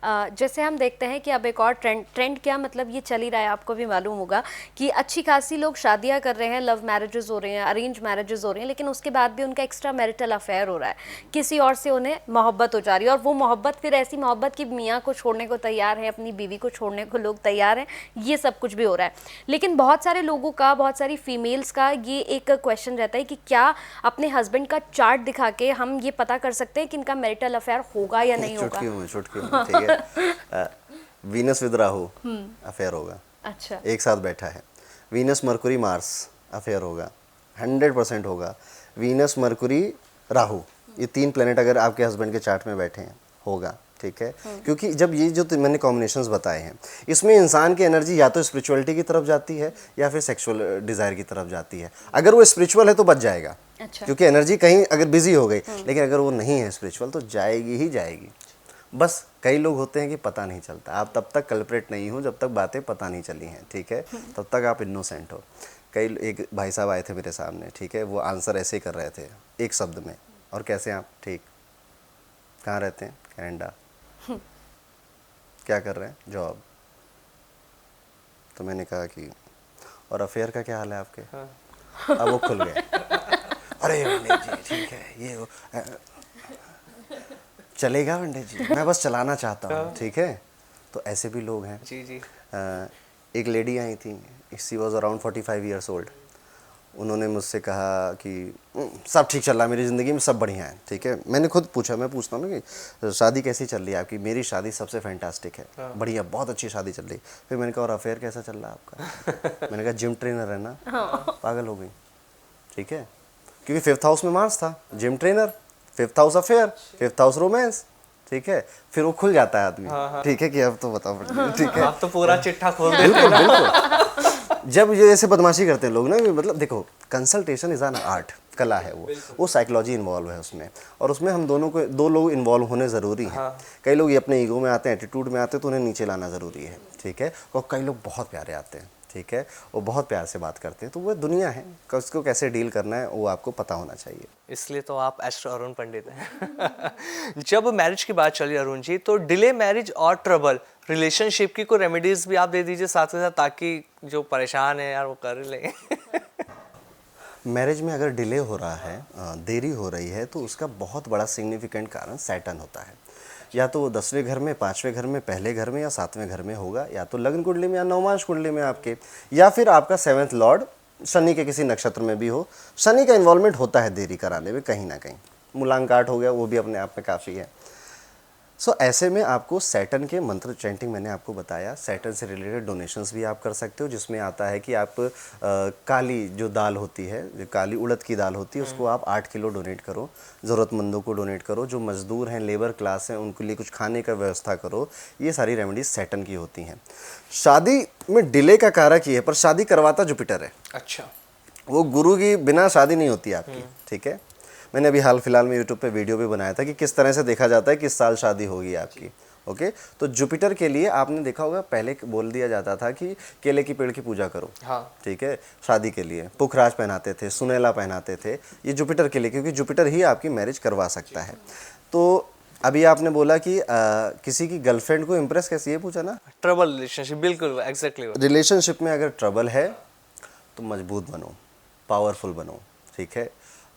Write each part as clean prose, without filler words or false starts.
जैसे हम देखते हैं कि अब एक और ट्रेंड क्या मतलब ये चल ही रहा है, आपको भी मालूम होगा कि अच्छी खासी लोग शादियां कर रहे हैं, लव मैरिजेस हो रहे हैं, अरेंज मैरिजेस हो रहे हैं, लेकिन उसके बाद भी उनका एक्स्ट्रा मैरिटल अफेयर हो रहा है, किसी और से उन्हें मोहब्बत हो जा रही है, और वो मोहब्बत फिर ऐसी मोहब्बत कि मियाँ को छोड़ने को तैयार है, अपनी बीवी को छोड़ने को लोग तैयार हैं, ये सब कुछ भी हो रहा है। लेकिन बहुत सारे लोगों का, बहुत सारी फीमेल्स का ये एक क्वेश्चन रहता है कि क्या अपने हस्बैंड का चार्ट दिखा के हम ये पता कर सकते हैं कि इनका मैरिटल अफेयर होगा या नहीं होगा? चुटकी में ठीक है। वीनस विद राहु अफेयर होगा। अच्छा। एक साथ बैठा है। वीनस मरकुरी मार्स अफेयर होगा, 100% होगा। वीनस मरकुरी राहु, ये 3 प्लेनेट अगर आपके हस्बैंड के चार्ट में बैठे हैं होगा, ठीक है। क्योंकि जब ये जो मैंने कॉम्बिनेशंस बताए हैं, इसमें इंसान की एनर्जी या तो स्पिरिचुअलिटी की तरफ जाती है या फिर सेक्सुअल डिज़ायर की तरफ जाती है। अगर वो स्पिरिचुअल है तो बच जाएगा। अच्छा। क्योंकि एनर्जी कहीं अगर बिजी हो गई, लेकिन अगर वो नहीं है स्पिरिचुअल तो जाएगी ही जाएगी। बस कई लोग होते हैं कि पता नहीं चलता। आप तब तक कल्प्रेट नहीं हो जब तक बातें पता नहीं चली हैं, ठीक है, तब तक आप इनोसेंट हो। एक भाई साहब आए थे मेरे सामने, ठीक है, वो आंसर ऐसे ही कर रहे थे एक शब्द में, और कैसे आप, ठीक, कहाँ रहते हैं, कनाडा, क्या कर रहे हैं, जॉब। तो मैंने कहा कि और अफेयर का क्या हाल है आपके? अब वो खुल गए। अरे पंडित जी ठीक है, ये चलेगा पंडित जी, मैं बस चलाना चाहता हूँ, ठीक है। तो ऐसे भी लोग हैं। जी जी। एक लेडी आई थी, she was around 45 years old. उन्होंने मुझसे कहा कि सब ठीक चल रहा है मेरी ज़िंदगी में, सब बढ़िया है, ठीक है। मैंने खुद पूछा, मैं पूछता हूँ ना कि शादी कैसी चल रही है आपकी? मेरी शादी सबसे फैंटास्टिक है, बढ़िया, बहुत अच्छी शादी चल रही। फिर मैंने कहा और अफेयर कैसा चल रहा है आपका? मैंने कहा जिम ट्रेनर है ना। पागल हो गई, ठीक है, क्योंकि 5th हाउस में मार्स था, gym trainer, 5th house affair, 5th house romance, ठीक है। फिर वो खुल जाता है आदमी, ठीक है, कि अब तो बताओ, ठीक है, आप तो पूरा चिट्ठा खोल देते बिल्कुल बिल्कुल। जब ये ऐसे बदमाशी करते हैं लोग ना, मतलब देखो, कंसल्टेशन इज एन आर्ट, कला है वो साइकोलॉजी इन्वॉल्व है उसमें, और उसमें हम दोनों को, 2 लोग इन्वॉल्व होने ज़रूरी है। कई लोग ये अपने ईगो में आते हैं, एटीट्यूड में आते हैं, तो उन्हें नीचे लाना ज़रूरी है, ठीक है। और कई लोग बहुत प्यारे आते हैं, ठीक है, वो बहुत प्यार से बात करते हैं, तो वो दुनिया है, उसको कैसे डील करना है वो आपको पता होना चाहिए। इसलिए तो आप एस्ट्रो अरुण पंडित हैं। जब मैरिज की बात चली अरुण जी, तो डिले मैरिज और ट्रबल रिलेशनशिप की कोई रेमेडीज भी आप दे दीजिए साथ के साथ, ताकि जो परेशान है यार वो कर ले। मैरिज में अगर डिले हो रहा है, देरी हो रही है, तो उसका बहुत बड़ा सिग्निफिकेंट कारण सैटर्न होता है। या तो वो 10वें घर में, 5वें घर में, पहले घर में या 7वें घर में होगा, या तो लग्न कुंडली में या नवमांश कुंडली में आपके, या फिर आपका 7th लॉर्ड शनि के किसी नक्षत्र में भी हो। शनि का इन्वॉल्वमेंट होता है देरी कराने में कहीं ना कहीं। मूलांक 8 हो गया, वो भी अपने आप में काफ़ी है। सो ऐसे में आपको सैटर्न के मंत्र चैंटिंग मैंने आपको बताया, सैटर्न से रिलेटेड डोनेशंस भी आप कर सकते हो, जिसमें आता है कि आप काली जो दाल होती है, जो काली उड़द की दाल होती है, उसको आप 8 किलो डोनेट करो, ज़रूरतमंदों को डोनेट करो, जो मज़दूर हैं, लेबर क्लास हैं, उनके लिए कुछ खाने का व्यवस्था करो। ये सारी रेमेडीज सैटर्न की होती हैं। शादी में डिले का कारक ये है, पर शादी करवाता जुपिटर है। अच्छा। वो गुरु की बिना शादी नहीं होती आपकी, ठीक है। मैंने अभी हाल फिलहाल में यूट्यूब पे वीडियो भी बनाया था कि किस तरह से देखा जाता है किस साल शादी होगी आपकी, ओके। तो जुपिटर के लिए आपने देखा होगा, पहले बोल दिया जाता था कि केले की पेड़ की पूजा करो, हाँ। ठीक है, शादी के लिए पुखराज पहनाते थे, सुनेला पहनाते थे, ये जुपिटर के लिए, क्योंकि जुपिटर ही आपकी मैरिज करवा सकता है। तो अभी आपने बोला कि किसी की गर्लफ्रेंड को इम्प्रेस कैसे, ये पूछा ना? ट्रबल रिलेशनशिप, बिल्कुल एग्जैक्टली। रिलेशनशिप में अगर ट्रबल है तो मजबूत बनो, पावरफुल बनो, ठीक है।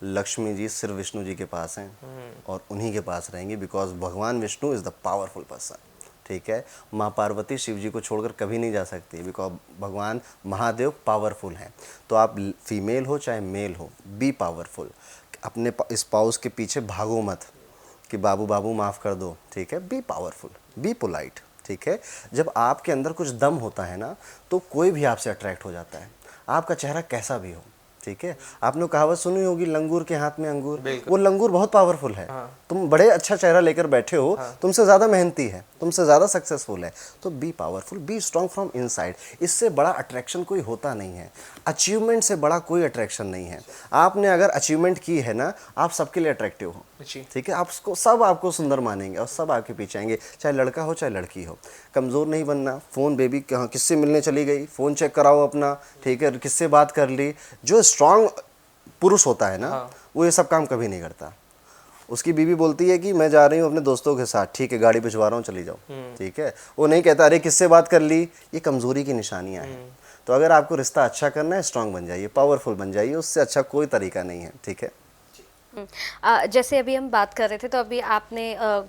लक्ष्मी जी सिर्फ विष्णु जी के पास हैं और उन्हीं के पास रहेंगी, बिकॉज भगवान Vishnu is the powerful person, ठीक है। माँ पार्वती शिव जी को छोड़कर कभी नहीं जा सकती, बिकॉज भगवान महादेव पावरफुल हैं। तो आप फीमेल हो चाहे मेल हो, बी पावरफुल। अपने स्पाउस के पीछे भागो मत कि बाबू बाबू माफ़ कर दो, ठीक है। बी पावरफुल, बी पोलाइट, ठीक है। जब आपके अंदर कुछ दम होता है ना, तो कोई भी आपसे अट्रैक्ट हो जाता है, आपका चेहरा कैसा भी हो, ठीक है। आपने कहावत सुनी होगी, लंगूर के हाथ में अंगूर। वो लंगूर बहुत पावरफुल है। तुम बड़े अच्छा चेहरा लेकर बैठे हो, तुमसे ज़्यादा मेहनती है, तुमसे ज़्यादा सक्सेसफुल है, तो B powerful, B strong from inside. इससे बड़ा अट्रैक्शन कोई होता नहीं है, अचीवमेंट से बड़ा कोई अट्रैक्शन नहीं है। आपने अगर अचीवमेंट की है ना, आप सबके लिए अट्रैक्टिव हो, ठीक है। आपको सब आपको सुंदर मानेंगे और सब आपके पीछे आएंगे, चाहे लड़का हो चाहे लड़की हो। कमज़ोर नहीं बनना। फ़ोन बेबी कहाँ किससे मिलने चली गई, फ़ोन चेक कराओ अपना, ठीक है, किससे बात कर ली। जो स्ट्रांग पुरुष होता है ना, वो ये सब काम कभी नहीं करता। उसकी बीवी बोलती है कि मैं जा रही हूँ अपने दोस्तों के साथ, ठीक है गाड़ी भिजवा रहा हूँ चली जाओ, ठीक है। वो नहीं कहता अरे किससे बात कर ली, ये कमज़ोरी की निशानियाँ हैं। तो अगर आपको रिश्ता अच्छा करना है, स्ट्रांग बन जाइए, पावरफुल बन जाइए, उससे अच्छा कोई तरीका नहीं है, ठीक है। जैसे अभी हम बात कर रहे थे तो अभी आपने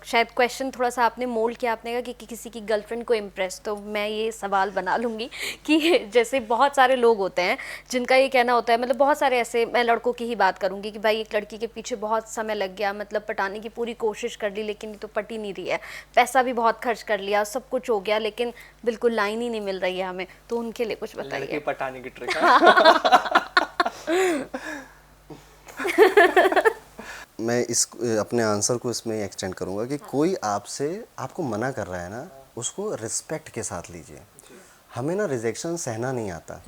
शायद क्वेश्चन थोड़ा सा आपने मोल्ड किया, आपने कहा कि किसी की गर्लफ्रेंड को इम्प्रेस, तो मैं ये सवाल बना लूँगी कि जैसे बहुत सारे लोग होते हैं जिनका ये कहना होता है, मतलब बहुत सारे ऐसे, मैं लड़कों की ही बात करूँगी कि भाई एक लड़की के पीछे बहुत समय लग गया, मतलब पटाने की पूरी कोशिश कर ली लेकिन ये तो पटी नहीं रही है, पैसा भी बहुत खर्च कर लिया, सब कुछ हो गया लेकिन बिल्कुल लाइन ही नहीं मिल रही है हमें, तो उनके लिए कुछ लड़के बताइए। पटाने की ट्रिक। मैं इस अपने आंसर को इसमें एक्सटेंड करूंगा कि कोई आपसे आपको मना कर रहा है ना, उसको रिस्पेक्ट के साथ लीजिए। हमें ना रिजेक्शन सहना नहीं आता,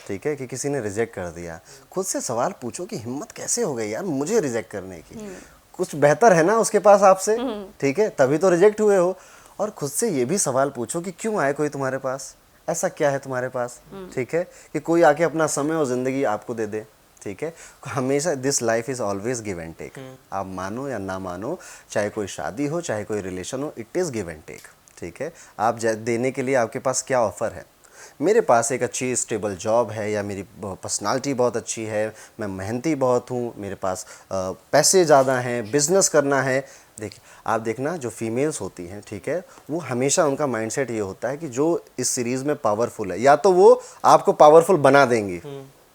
ठीक है, कि किसी ने रिजेक्ट कर दिया, खुद से सवाल पूछो कि हिम्मत कैसे हो गई यार मुझे रिजेक्ट करने की, कुछ बेहतर है ना उसके पास आपसे, ठीक है, तभी तो रिजेक्ट हुए हो। और खुद से ये भी सवाल पूछो कि क्यों आए कोई तुम्हारे पास, ऐसा क्या है तुम्हारे पास, ठीक है, कि कोई आके अपना समय और ज़िंदगी आपको दे दे, ठीक है। हमेशा this life is always give and take, आप मानो या ना मानो, चाहे कोई शादी हो चाहे कोई रिलेशन हो, it is give and take, ठीक है। आप देने के लिए आपके पास क्या ऑफ़र है। मेरे पास एक अच्छी स्टेबल जॉब है, या मेरी पर्सनालिटी बहुत अच्छी है, मैं मेहनती बहुत हूँ, मेरे पास पैसे ज़्यादा हैं, बिजनेस करना है। देखिए आप देखना जो फीमेल्स होती हैं, ठीक है, वो हमेशा उनका माइंडसेट ये होता है कि जो इस सीरीज़ में पावरफुल है, या तो वो आपको पावरफुल बना देंगी,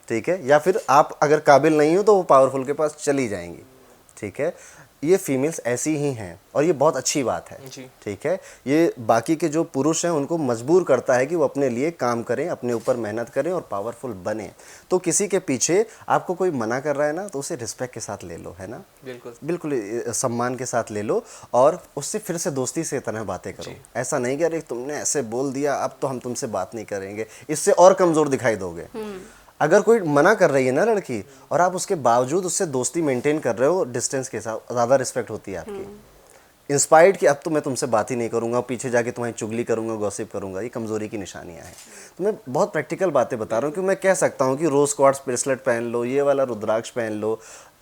ठीक है, या फिर आप अगर काबिल नहीं हो तो वो पावरफुल के पास चली जाएंगी, ठीक है। ये फीमेल्स ऐसी ही हैं और ये बहुत अच्छी बात है, ठीक है। ये बाकी के जो पुरुष हैं उनको मजबूर करता है कि वो अपने लिए काम करें, अपने ऊपर मेहनत करें और पावरफुल बने। तो किसी के पीछे आपको कोई मना कर रहा है ना, तो उसे रिस्पेक्ट के साथ ले लो, है ना, बिल्कुल सम्मान के साथ ले लो, और उससे फिर से दोस्ती से तरह बातें करो। ऐसा नहीं कि अरे तुमने ऐसे बोल दिया अब तो हम तुमसे बात नहीं करेंगे, इससे और कमज़ोर दिखाई दोगे। अगर कोई मना कर रही है ना लड़की, और आप उसके बावजूद उससे दोस्ती मेंटेन कर रहे हो डिस्टेंस के साथ, ज़्यादा रिस्पेक्ट होती है आपकी। इंस्पायर्ड कि अब तो मैं तुमसे बात ही नहीं करूंगा, पीछे जाके तुम्हारी चुगली करूंगा, गॉसिप करूंगा, ये कमज़ोरी की निशानियां हैं। तो मैं बहुत प्रैक्टिकल बातें बता रहा हूँ कि मैं कह सकता हूँ कि रोज़ क्वार्ट्स ब्रेसलेट पहन लो, ये वाला रुद्राक्ष पहन लो,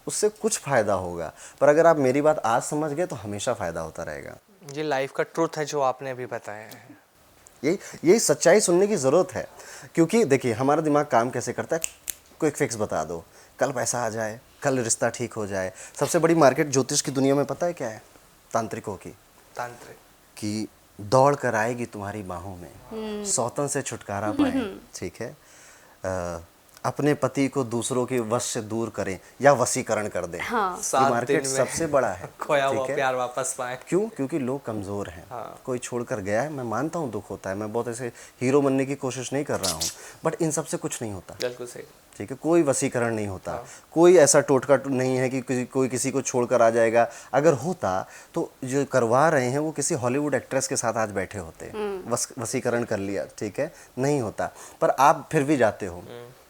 उससे कुछ फ़ायदा होगा। पर अगर आप मेरी बात आज समझ गए तो हमेशा फ़ायदा होता रहेगा। ये लाइफ का ट्रुथ है जो आपने अभी बताया है। यही सच्चाई सुनने की ज़रूरत है, क्योंकि देखिए हमारा दिमाग काम कैसे करता है, क्विक फिक्स बता दो, कल पैसा आ जाए, कल रिश्ता ठीक हो जाए। सबसे बड़ी मार्केट ज्योतिष की दुनिया में पता है क्या है, तांत्रिकों की, तांत्रिक कि दौड़ कर आएगी तुम्हारी बाहों में, सौतन से छुटकारा पाए, ठीक है, अपने पति को दूसरों के वश से दूर करें या वशीकरण कर दें। हाँ। ये मार्केट सबसे बड़ा है, खोया हुआ ठीक है? प्यार वापस पाए। क्यों? क्योंकि लोग कमज़ोर हैं। कोई छोड़कर गया है, मैं मानता हूँ दुख होता है, मैं बहुत ऐसे हीरो बनने की कोशिश नहीं कर रहा हूँ, बट इन सब से कुछ नहीं होता, बिल्कुल सही, ठीक है। कोई वशीकरण नहीं होता, कोई ऐसा टोटका नहीं है कि कोई किसी को छोड़कर आ जाएगा। अगर होता तो जो करवा रहे हैं वो किसी हॉलीवुड एक्ट्रेस के साथ आज बैठे होते, वशीकरण कर लिया, ठीक है, नहीं होता। पर आप फिर भी जाते हो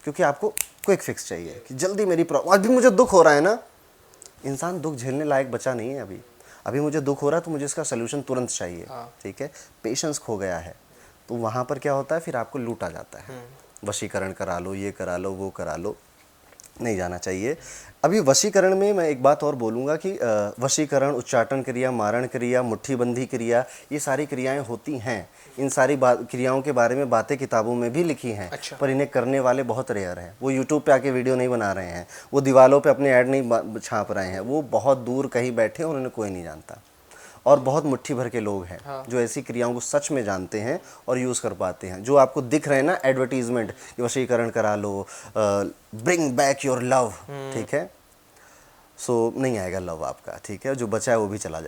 क्योंकि आपको क्विक फिक्स चाहिए कि जल्दी मेरी प्रॉब्लम, अभी मुझे दुख हो रहा है ना, इंसान दुख झेलने लायक बचा नहीं है अभी मुझे दुख हो रहा है तो मुझे इसका सोल्यूशन तुरंत चाहिए, ठीक है, पेशेंस खो गया है। तो वहाँ पर क्या होता है, फिर आपको लूटा जाता है, वशीकरण करा लो, ये करा लो, वो करा लो, नहीं जाना चाहिए। अभी वशीकरण में मैं एक बात और बोलूँगा कि वशीकरण, उच्चाटन क्रिया, मारण क्रिया, मुट्ठीबंदी क्रिया, ये सारी क्रियाएं होती हैं। इन सारी क्रियाओं के बारे में बातें किताबों में भी लिखी हैं। अच्छा। पर इन्हें करने वाले बहुत रेयर हैं। वो यूट्यूब पे आके वीडियो नहीं बना रहे हैं, वो दीवालों पे अपने ऐड नहीं छाप रहे हैं, वो बहुत दूर कहीं बैठे हैं और उन्हें कोई नहीं जानता। और बहुत मुट्ठी भर के लोग हैं जो ऐसी क्रियाओं को सच में जानते हैं और यूज़ कर पाते हैं। जो आपको दिख रहे हैं ना एडवर्टीजमेंट, वशीकरण करा लो, ब्रिंग बैक योर लव, ठीक है, सो नहीं आएगा लव आपका, ठीक है, जो बचा है वो भी चला जाएगा।